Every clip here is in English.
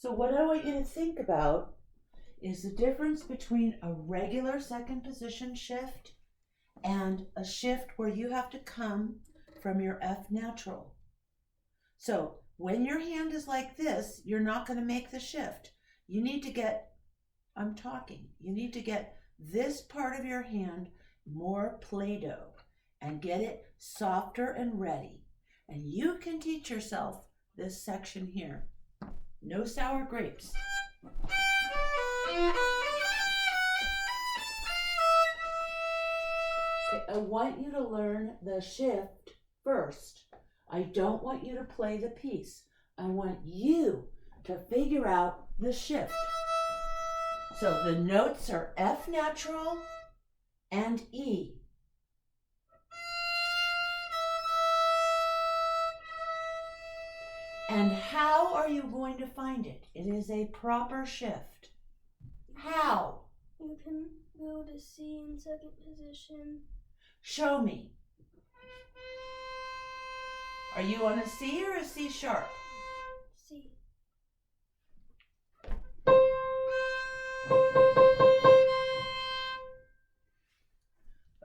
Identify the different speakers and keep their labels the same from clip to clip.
Speaker 1: So what I want you to think about is the difference between a regular second position shift and a shift where you have to come from your F natural. So when your hand is like this, you're not going to make the shift. You need to get, you need to get this part of your hand more Play-Doh and get it softer and ready. And you can teach yourself this section here. No sour grapes. Okay, I want you to learn the shift first. I don't want you to play the piece. I want you to figure out the shift. So the notes are F natural and E. And how are you going to find it? It is a proper shift. How?
Speaker 2: You can go to C in second position.
Speaker 1: Show me. Are you on a C or a C sharp?
Speaker 2: C.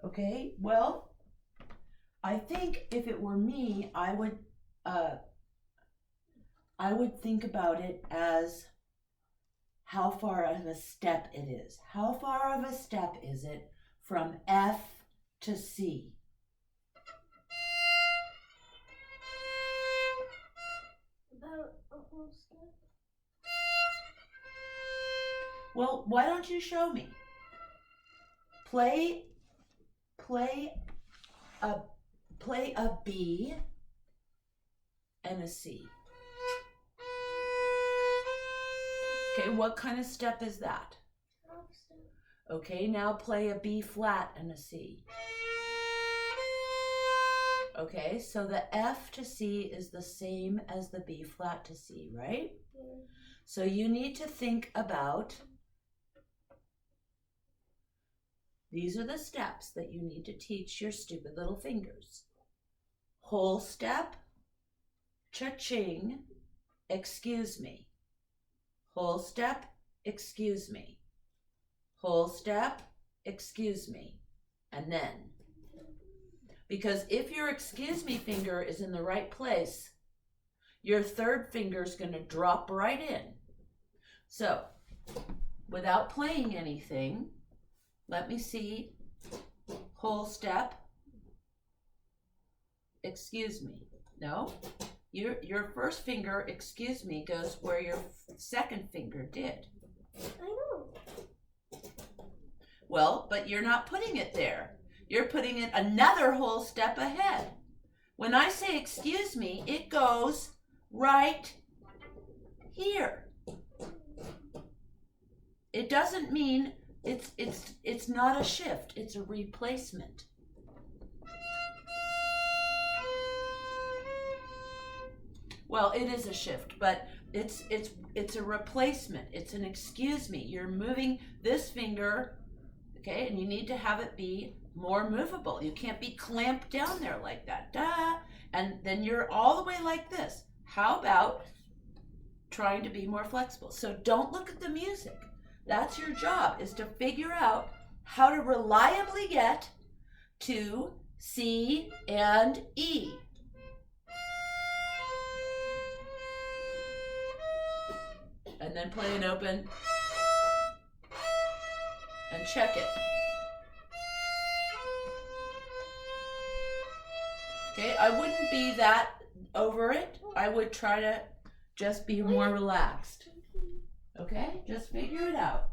Speaker 1: Okay, well, I think if it were me, I would think about it as how far of a step it is. How far of a step is it from F to C?
Speaker 2: About a whole step.
Speaker 1: Well, why don't you show me? Play a B and a C. Okay, what kind of step is that?
Speaker 2: Half step.
Speaker 1: Okay, now play a B flat and a C. Okay, so the F to C is the same as the B flat to C, right?
Speaker 2: Yeah.
Speaker 1: So you need to think about, these are the steps that you need to teach your stupid little fingers. Whole step, cha-ching, excuse me. Whole step, excuse me. Whole step, excuse me. And then, because if your excuse me finger is in the right place, your third finger is going to drop right in. So, without playing anything, let me see. Whole step, excuse me. No, your first finger, excuse me, goes where your second finger did.
Speaker 2: I know.
Speaker 1: Well, but you're not putting it there. You're putting it another whole step ahead. When I say excuse me, it goes right here. It doesn't mean it's not a shift, it's a replacement. Well, it is a shift, but it's a replacement. It's an excuse me. You're moving this finger, okay, and you need to have it be more movable. You can't be clamped down there like that. Duh. And then you're all the way like this. How about trying to be more flexible? So don't look at the music. That's your job, is to figure out how to reliably get to C and E. And then play an open and check it. Okay, I wouldn't be that over it. I would try to just be more relaxed. Okay, just figure it out.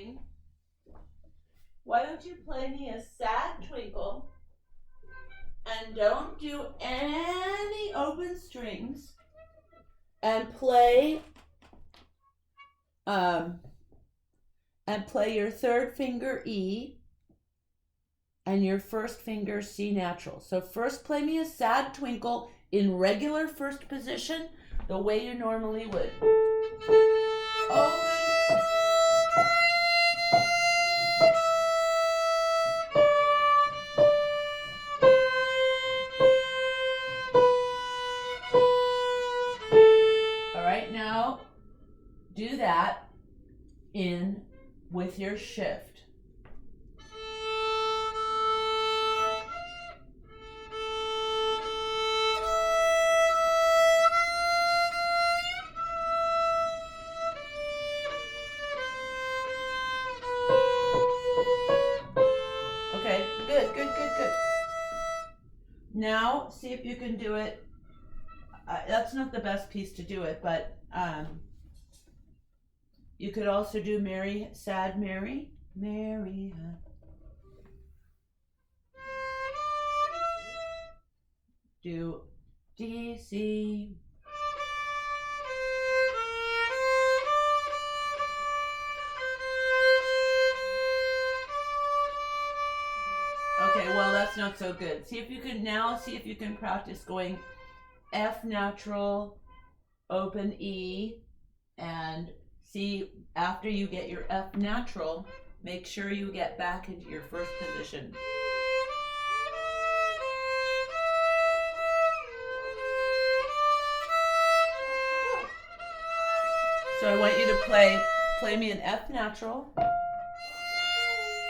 Speaker 1: doing, why don't you play me a sad twinkle and don't do any open strings and play your third finger E and your first finger C natural. So first play me a sad twinkle in regular first position the way you normally would. Open. All right, now do that in with your shift. Okay, good. Now see if you can do it. That's not the best piece to do it, but you could also do Mary, Sad Mary, Mary. Do D, C. Okay, well that's not so good. See if you can practice going F natural, open E, and see after you get your F natural, make sure you get back into your first position. So I want you to play me an F natural.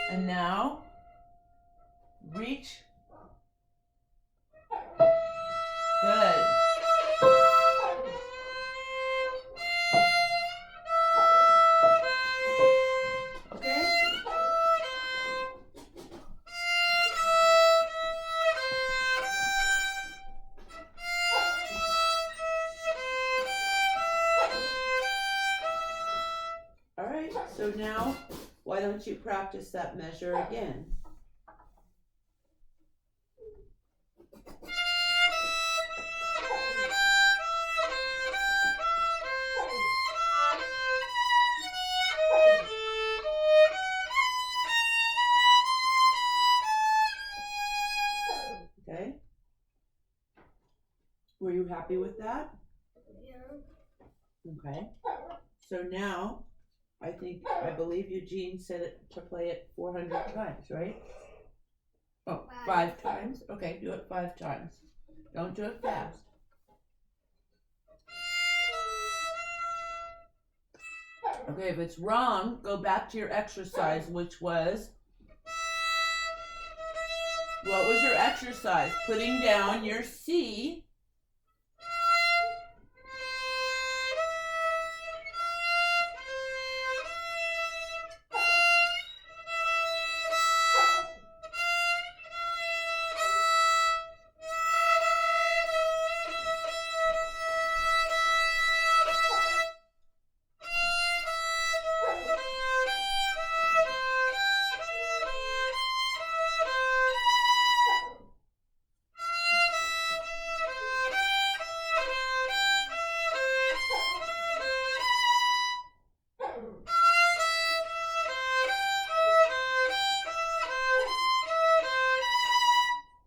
Speaker 1: And now reach. Good. Okay. All right, so now why don't you practice that measure again? Okay. Were you happy with that?
Speaker 2: Yeah.
Speaker 1: Okay. So now, I believe Eugene said it to play it 400 times, right? Oh, 5 times? Okay, do it 5 times. Don't do it fast. Okay, if it's wrong, go back to your exercise, which was, what was your exercise? Putting down your C.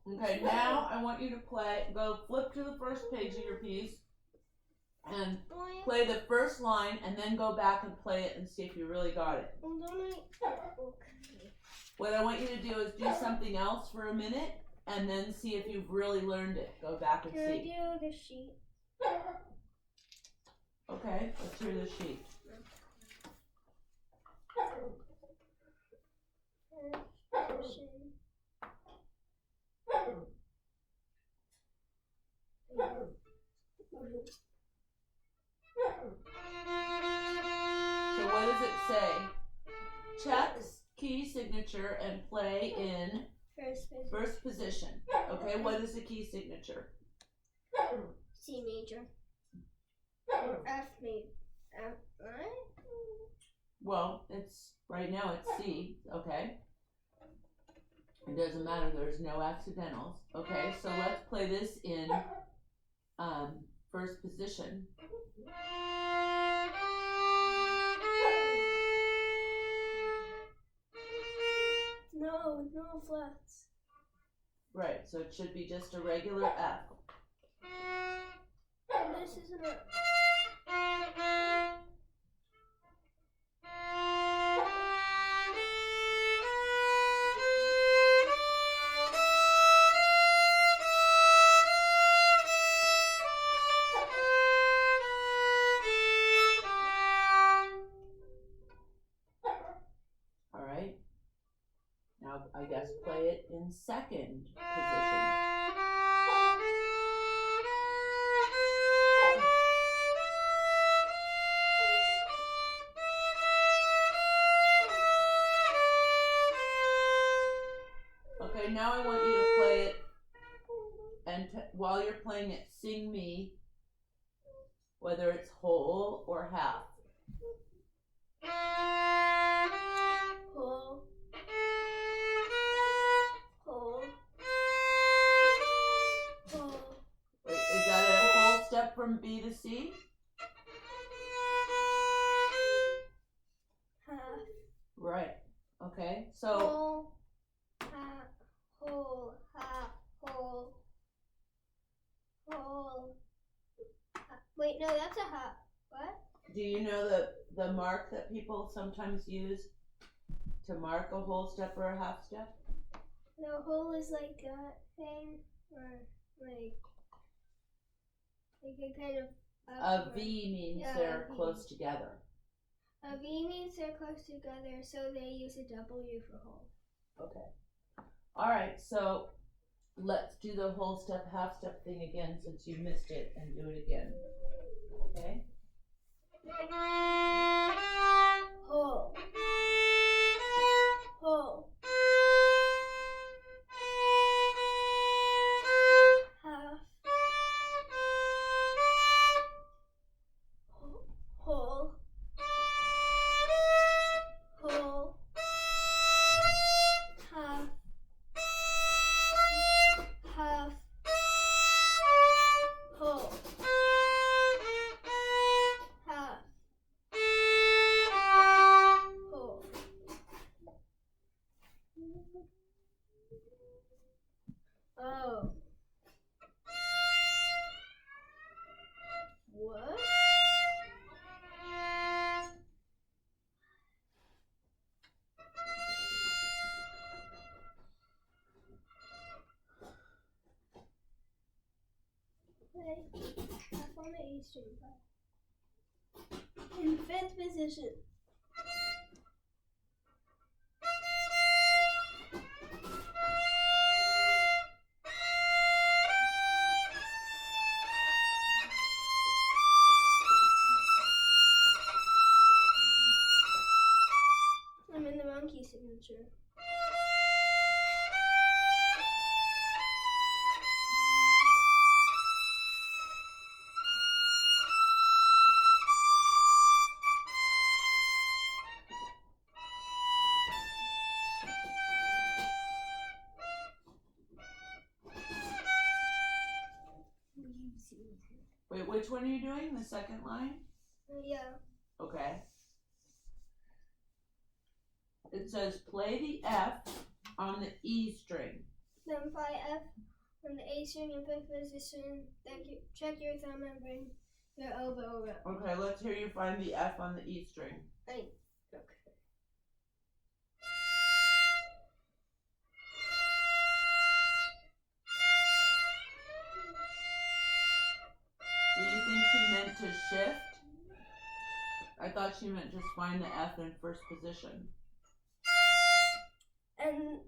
Speaker 1: Okay, now I want you to go flip to the first page of your piece and play the first line and then go back and play it and see if you really got it.
Speaker 2: Okay.
Speaker 1: What I want you to do is do something else for a minute and then see if you've really learned it. Go back and
Speaker 2: Can
Speaker 1: see.
Speaker 2: I do the sheet?
Speaker 1: Okay, let's hear the sheet. So what does it say? Checks, key signature, and play in first position. Okay, what is the key signature?
Speaker 2: C major. F major. F, right?
Speaker 3: Well, it's right now it's C, okay? It doesn't matter, there's no accidentals. Okay, so let's play this in first position.
Speaker 2: No flats.
Speaker 3: Right, so it should be just a regular F.
Speaker 2: And this isn't a.
Speaker 3: All right. Now I guess play it in second position. Okay, now I want you to play it, and while you're playing it, sing me whether it's whole or half.
Speaker 2: Whole. Whole. Whole.
Speaker 3: Wait, is that a whole step from B to C?
Speaker 2: Half.
Speaker 3: Right. Okay, so
Speaker 2: Whole. Half. Whole. Half. Whole. Whole. Half. Wait, no, that's a half. What?
Speaker 3: do you know the mark that people sometimes use to mark a whole step or a half step?
Speaker 2: No, whole is like a thing, or like a kind of.
Speaker 3: A V means
Speaker 2: Yeah,
Speaker 3: they're
Speaker 2: a V.
Speaker 3: close together.
Speaker 2: A V means they're close together, so they use a W for whole.
Speaker 3: Okay. All right, so let's do the whole step, half step thing again since you missed it, and do it again. Okay?
Speaker 2: Whole. Whole. Half. Whole. Whole. Half. Half. Whole. Half. Whole. Oh. What? Play half on the A string. In fifth position. I'm in the monkey signature.
Speaker 3: Wait, which one are you doing? The second line?
Speaker 2: Yeah.
Speaker 3: Okay. It says play the F on the E string.
Speaker 2: Then play F on the A string in fifth position. Then check your thumb and bring your elbow around.
Speaker 3: Okay, let's hear you find the F on the E string.
Speaker 2: Okay.
Speaker 3: Do you think she meant to shift? I thought she meant just find the F in first position.
Speaker 2: And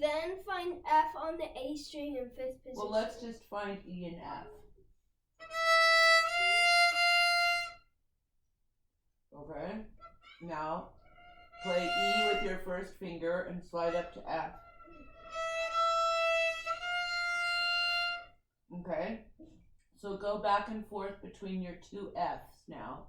Speaker 2: then find F on the A string in fifth position.
Speaker 3: Well, let's just find E and F. Okay. Now, play E with your first finger and slide up to F. Okay. So go back and forth between your two Fs now.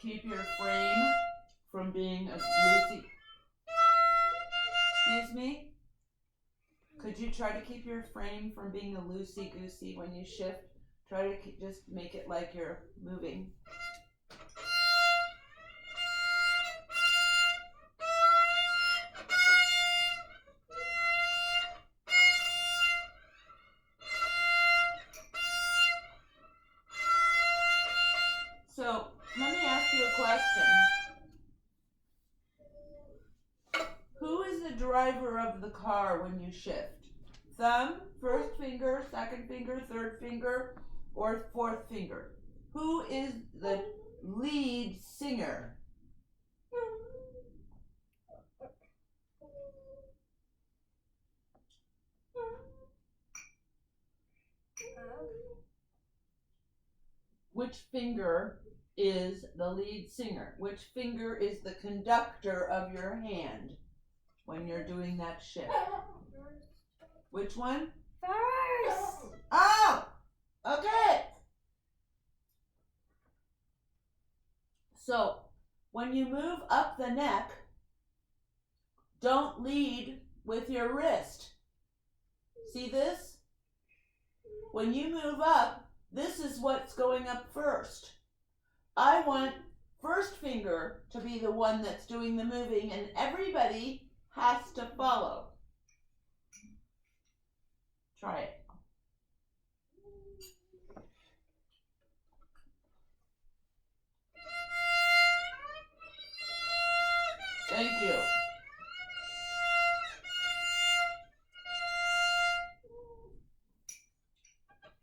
Speaker 3: keep your frame from being a loosey. Excuse me? Could you try to keep your frame from being a loosey-goosey when you shift? Try to just make it like you're moving. So, let me ask you a question. Who is the driver of the car when you shift? Thumb, first finger, second finger, third finger, or fourth finger? Who is the lead singer? Which finger is the lead singer? Which finger is the conductor of your hand when you're doing that shift? Which one?
Speaker 2: First.
Speaker 3: Oh! Okay! So, when you move up the neck, don't lead with your wrist. See this? When you move up, this is what's going up first. I want first finger to be the one that's doing the moving, and everybody has to follow. Try it. Thank you.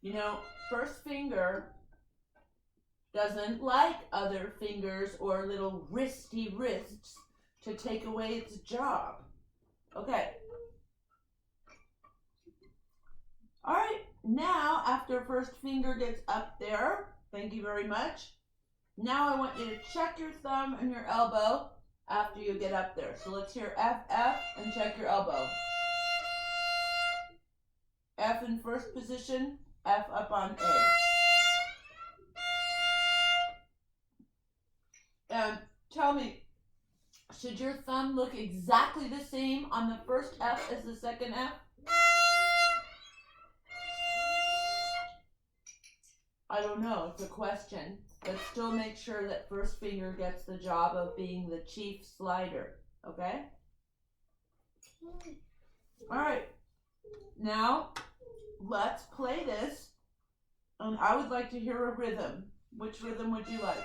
Speaker 3: You know, first finger doesn't like other fingers or little wristy wrists to take away its job. Okay. All right, now after first finger gets up there, thank you very much. Now I want you to check your thumb and your elbow after you get up there. So let's hear F, F, and check your elbow. F in first position, F up on A. And tell me, should your thumb look exactly the same on the first F as the second F? I don't know, it's a question, but still make sure that first finger gets the job of being the chief slider, okay? All right, now let's play this, and I would like to hear a rhythm. Which rhythm would you like?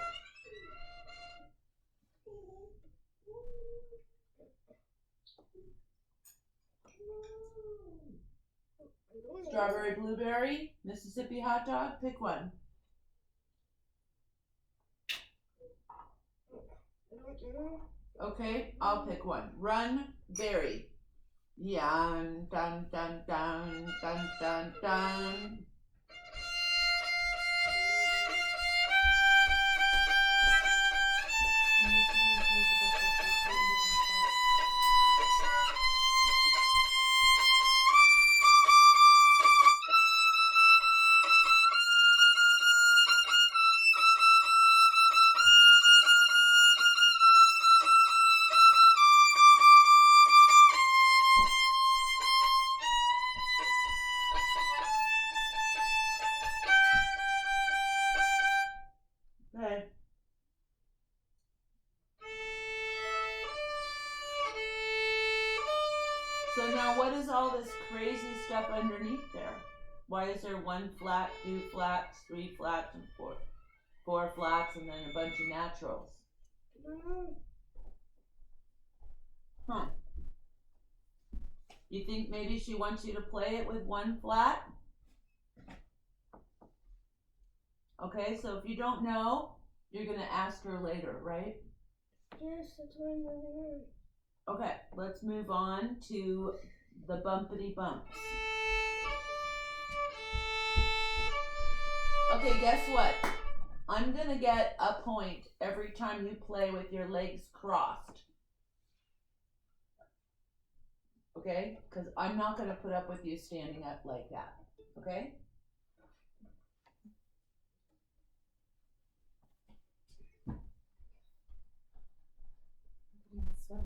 Speaker 3: Strawberry, blueberry, Mississippi hot dog, pick one. Okay, I'll pick one. Run, berry. Yan, dun, dun, dun, dun, dun, dun. Okay. So now what is all this crazy stuff underneath there? Why is there one flat, two flats, three flats, and four flats, and then a bunch of naturals? Huh. You think maybe she wants you to play it with one flat? Okay, so if you don't know, you're going to ask her later, right?
Speaker 2: Yes, that's what I'm moving on.
Speaker 3: Okay, let's move on to the bumpity bumps. Okay, guess what? I'm going to get a point every time you play with your legs crossed. Okay? Because I'm not going to put up with you standing up like that. Okay? Okay,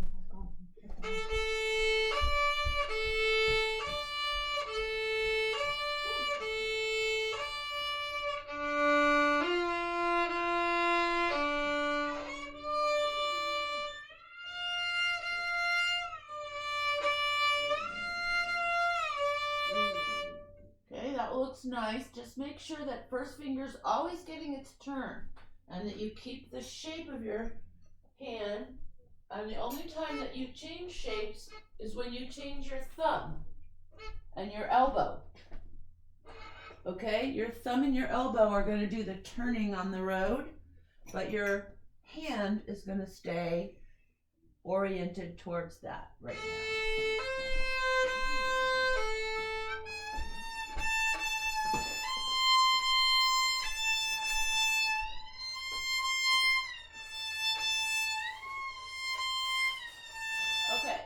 Speaker 3: that looks nice. Just make sure that first finger's always getting its turn and that you keep the shape of your hand. And the only time that you change shapes is when you change your thumb and your elbow. Okay, your thumb and your elbow are going to do the turning on the road, but your hand is going to stay oriented towards that right now. Okay,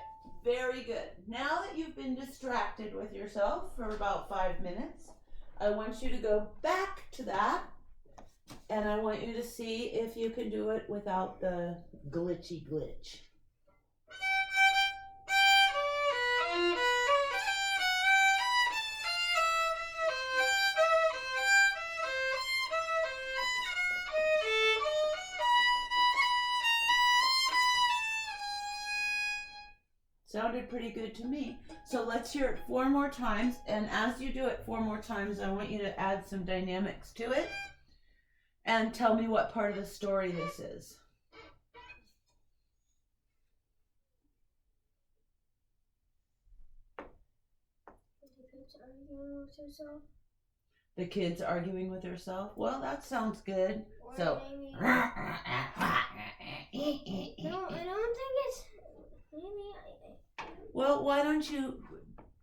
Speaker 3: very good. Now that you've been distracted with yourself for about 5 minutes, I want you to go back to that, and I want you to see if you can do it without the glitchy glitch. Sounded pretty good to me. So let's hear it 4 more times, and as you do it 4 more times, I want you to add some dynamics to it and tell me what part of the story this is. The kid's arguing with herself? Well, that sounds good.
Speaker 2: Or
Speaker 3: So
Speaker 2: maybe, no, I don't think it's maybe.
Speaker 1: Well, why don't you,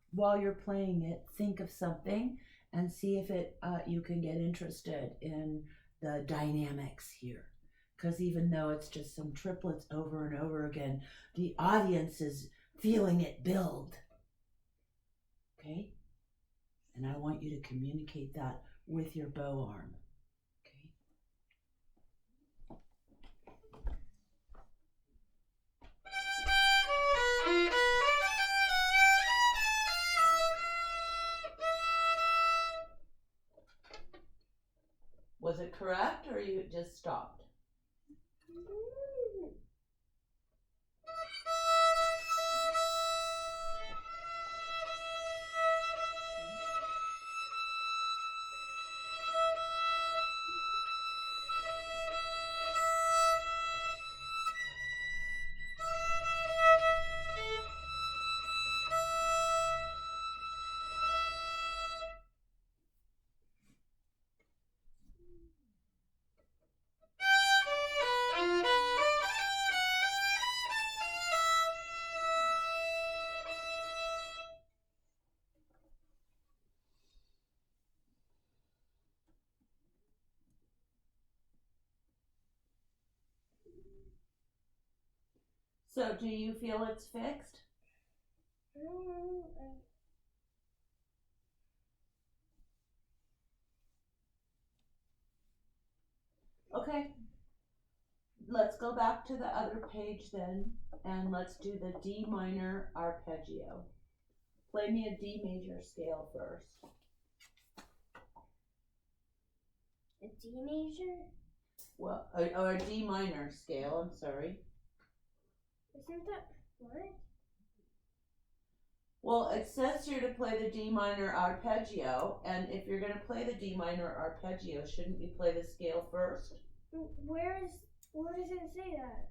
Speaker 1: while you're playing it, think of something and see if it you can get interested in the dynamics here. Because even though it's just some triplets over and over again, the audience is feeling it build. Okay? And I want you to communicate that with your bow arm. Okay?
Speaker 3: was it correct or you just stopped? So do you feel it's fixed? Okay. Let's go back to the other page then, and let's do the D minor arpeggio. Play me a D major scale first.
Speaker 2: A D major?
Speaker 3: Well, or a D minor scale, I'm sorry.
Speaker 2: Isn't that what?
Speaker 3: Well, it says here to play the D minor arpeggio, and if you're going to play the D minor arpeggio, shouldn't you play the scale first?
Speaker 2: Where does it say that?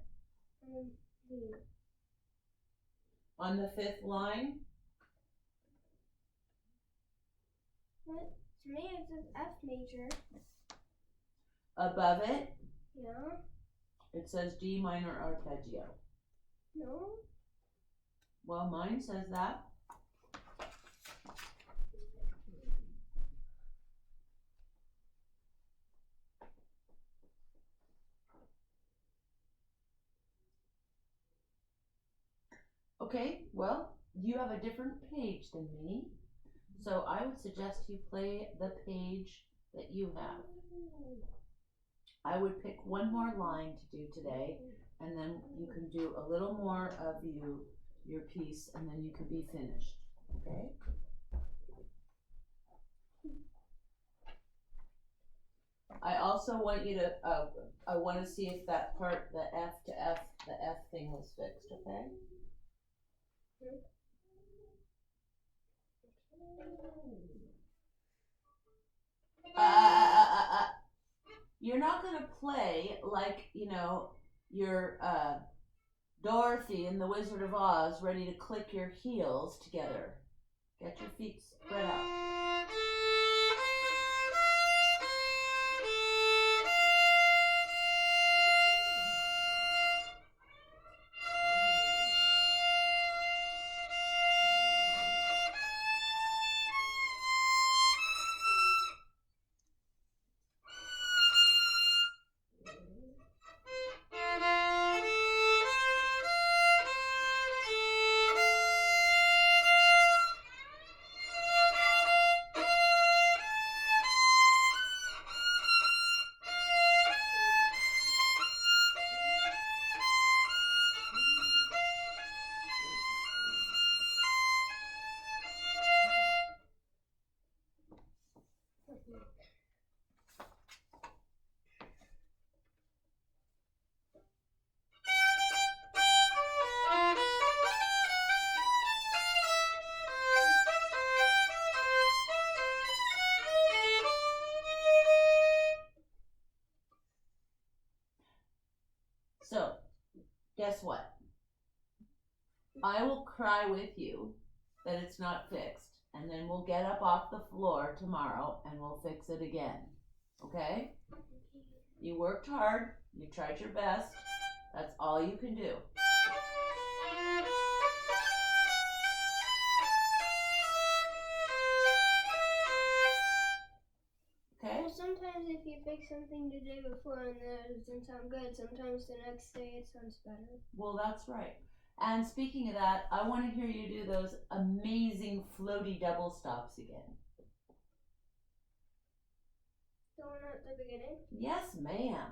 Speaker 3: On the 5th line?
Speaker 2: What? To me it says F major.
Speaker 3: Above it,
Speaker 2: Yeah?
Speaker 3: it says D minor arpeggio.
Speaker 2: No?
Speaker 3: Well, mine says that. Okay, well, you have a different page than me, so I would suggest you play the page that you have. I would pick one more line to do today, and then you can do a little more of your piece, and then you can be finished. Okay? I also want you to, I want to see if that part, the F to F, the F thing was fixed, okay? You're not going to play like, you know, you're Dorothy in The Wizard of Oz, ready to click your heels together. Get your feet spread out. So, guess what? I will cry with you that it's not fixed, and then we'll get up off the floor tomorrow and we'll fix it again. Okay? You worked hard, you tried your best, that's all you can do. Okay?
Speaker 2: Well, sometimes if you fix something the day before and it doesn't sound good, sometimes the next day it sounds better.
Speaker 3: Well, that's right. And speaking of that, I want to hear you do those amazing floaty double stops again.
Speaker 2: The one at the beginning?
Speaker 3: Yes, ma'am.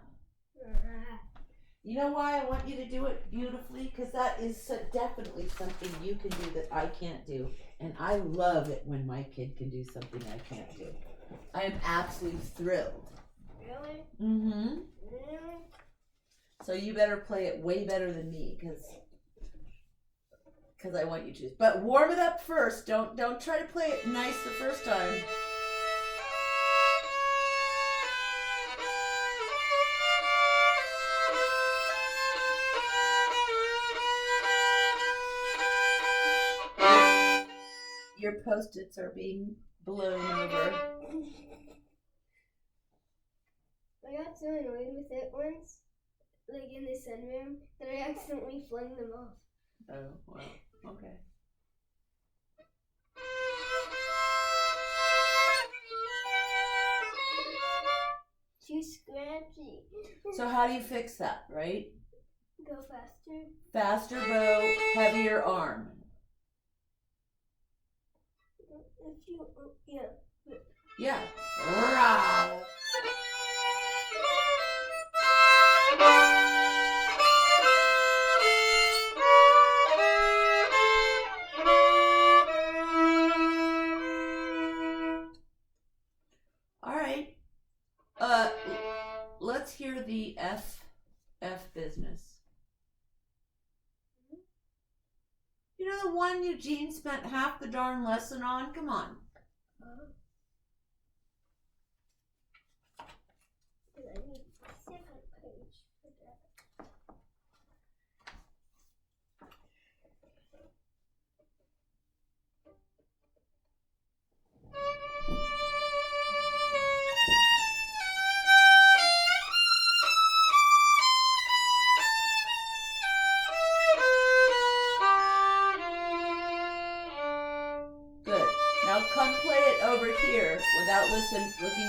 Speaker 3: You know why I want you to do it beautifully? Because that is definitely something you can do that I can't do. And I love it when my kid can do something I can't do. I am absolutely thrilled.
Speaker 2: Really?
Speaker 3: Mm-hmm.
Speaker 2: Really?
Speaker 3: So you better play it way better than me, because I want you to. But warm it up first. Don't try to play it nice the first time. Your Post-its are being blown over.
Speaker 2: I got so annoyed with it once, like in the sunroom, that I accidentally flung them off.
Speaker 3: Oh, well, okay.
Speaker 2: Too scratchy.
Speaker 3: So how do you fix that, right?
Speaker 2: Go faster.
Speaker 3: Faster bow, heavier arm.
Speaker 2: If you, yeah.
Speaker 3: Yeah. Rah. All right. Let's hear the F business. You know the one Eugene spent half the darn lesson on? Come on.
Speaker 2: I need a second page for that.
Speaker 3: Good. Now come play it over here without looking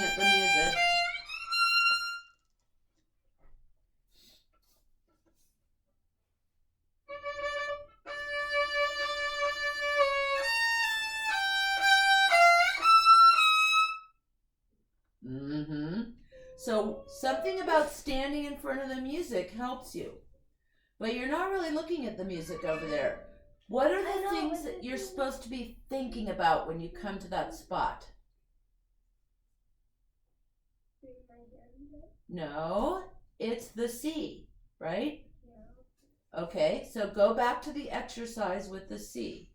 Speaker 3: at the music. Mm-hmm. So something about standing in front of the music helps you. But you're not really looking at the music over there. What are
Speaker 2: I
Speaker 3: the
Speaker 2: know,
Speaker 3: things
Speaker 2: but
Speaker 3: that
Speaker 2: the
Speaker 3: you're
Speaker 2: thing-
Speaker 3: supposed to be thinking about when you come to that spot?
Speaker 2: Bring my hand up.
Speaker 3: No, it's the C, right?
Speaker 2: No.
Speaker 3: Okay, so go back to the exercise with the C.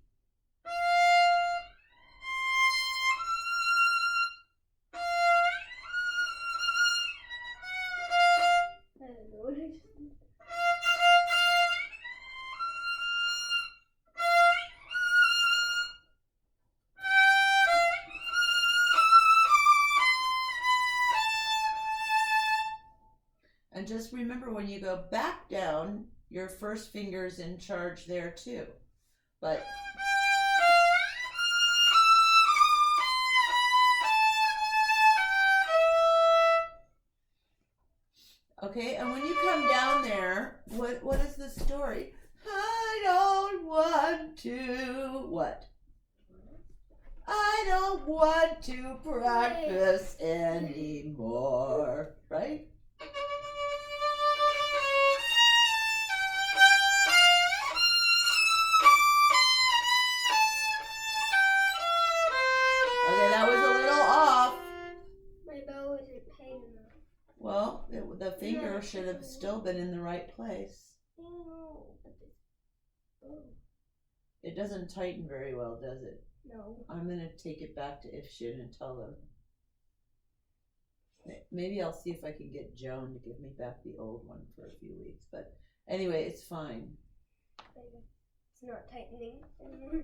Speaker 2: I don't know what I just did.
Speaker 3: And just remember when you go back down, your first finger's in charge there too. But okay, and when you come down there, what is the story? I don't want to what? I don't want to practice anymore, right? Okay, that was a little off.
Speaker 2: My bow isn't tight enough.
Speaker 3: Well, the finger should have still been in the right place.
Speaker 2: No, but oh,
Speaker 3: It doesn't tighten very well, does it?
Speaker 2: no.
Speaker 3: I'm gonna take it back to Ifshin and tell them. Maybe I'll see if I can get Joan to give me back the old one for a few weeks. But anyway, it's fine.
Speaker 2: It's not tightening anymore.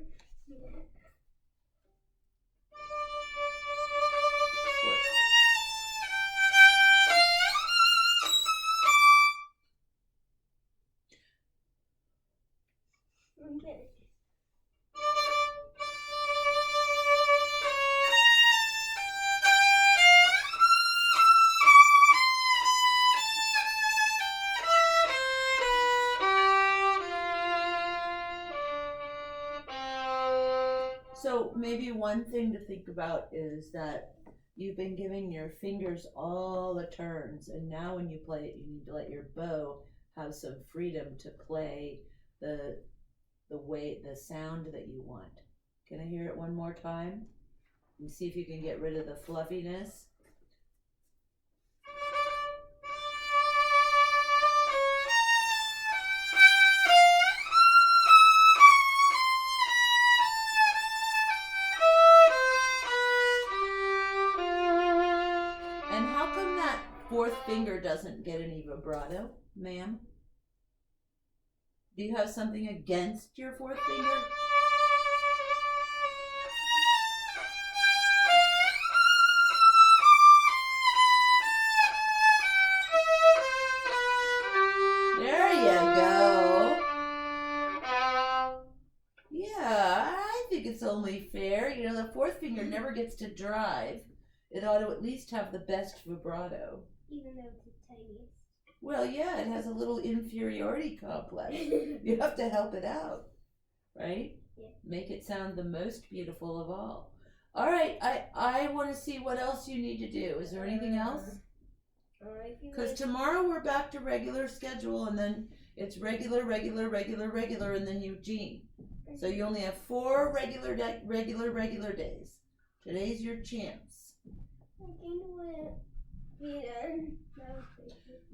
Speaker 2: Okay.
Speaker 3: So maybe one thing to think about is that you've been giving your fingers all the turns, and now when you play it, you need to let your bow have some freedom to play the sound that you want. Can I hear it one more time? And see if you can get rid of the fluffiness. And how come that fourth finger doesn't get any vibrato, ma'am? Do you have something against your fourth finger? There you go. Yeah, I think it's only fair. You know, the fourth finger never gets to drive. It ought to at least have the best vibrato.
Speaker 2: Even though it's the tiniest.
Speaker 3: Well, yeah, it has a little inferiority complex. You have to help it out, right?
Speaker 2: Yeah.
Speaker 3: Make it sound the most beautiful of all. All right, I want to see what else you need to do. Is there anything else? Because tomorrow we're back to regular schedule, and then it's regular, and then Eugene. So you only have 4 regular days. Today's your chance.
Speaker 2: I kind of want to be done.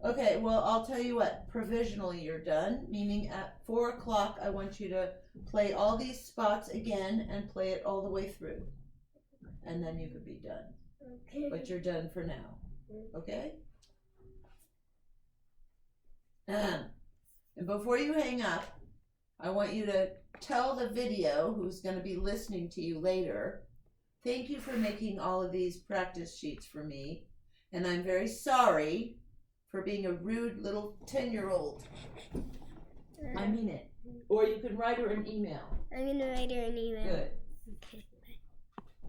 Speaker 3: Okay, well, I'll tell you what, provisionally you're done, meaning at 4 o'clock I want you to play all these spots again and play it all the way through. And then you could be done.
Speaker 2: Okay.
Speaker 3: But you're done for now. Okay? And before you hang up, I want you to tell the video who's going to be listening to you later, thank you for making all of these practice sheets for me. And I'm very sorry for being a rude little 10-year-old. I mean it. Or you can write her an email.
Speaker 2: I'm going to write her an email.
Speaker 3: Good.